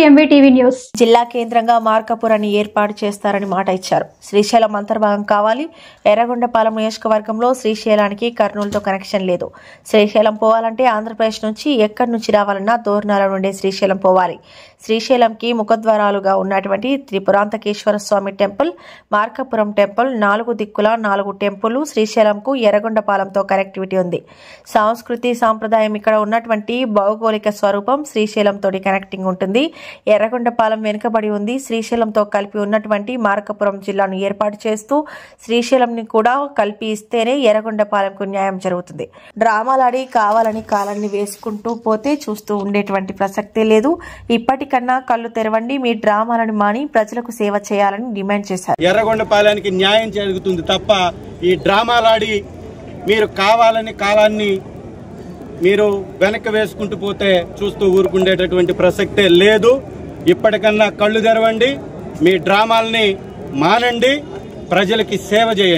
ఎంవీటీవీ news. జిల్లా కేంద్రంగా మార్కాపురాన్ని ఏర్పాటు చేస్తారని మాట ఇచ్చారు. శ్రీశైలం అంతర్భాగం కావాలి. ఎర్రగొండపాలెం నియోజకవర్గంలో శ్రీశైలానికి కర్నూలుతో కనెక్షన్ లేదు. శ్రీశైలం పోవాలంటే ఆంధ్రప్రదేశ్ నుంచి ఎక్కడి నుంచి రావాలన్నా దోర్నాల నుండి శ్రీశైలం పోవాలి. శ్రీశైలంకి ముఖద్వారాలుగా ఉన్నటువంటి త్రిపురాంతకేశ్వర స్వామి టెంపుల్, మార్కాపురం టెంపుల్, 4 దిక్కుల 4 టెంపుల్, శ్రీశైలంకు ఎర్రగొండపాలెంతో కనెక్టివిటీ ఉంది. సంస్కృతి సాంప్రదాయం ఇక్కడ ఉన్నటువంటి భౌగోళిక స్వరూపం శ్రీశైలంతో కనెక్టింగ్ ఉంటుంది. ఎర్రగొండపాలెం వెనుకబడి ఉంది. శ్రీశైలంతో కలిపి ఉన్నటువంటి మార్కాపురం జిల్లాను ఏర్పాటు చేస్తూ శ్రీశైలంని కూడా కలిపి ఇస్తేనే ఎర్రగొండపాలెంకు న్యాయం జరుగుతుంది. డ్రామాలాడి కావాలని కాలాన్ని వేసుకుంటూ పోతే చూస్తూ ఉండేటువంటి ప్రసక్తే లేదు. ఇప్పటికన్నా కళ్ళు తెరవండి, మీ డ్రామాలను మాని ప్రజలకు సేవ చేయాలని డిమాండ్ చేశారు. ఎర్రగొండపాలెంకి న్యాయం జరుగుతుంది తప్ప ఈ డ్రామాలాడి మీరు కావాలని కాలాన్ని మీరు వెనక్కి వేసుకుంటూ పోతే చూస్తూ ఊరుకుండేటటువంటి ప్రసక్తే లేదు. ఇప్పటికన్నా కళ్ళు తెరవండి, మీ డ్రామాల్ని మానండి, ప్రజలకి సేవ చేయండి.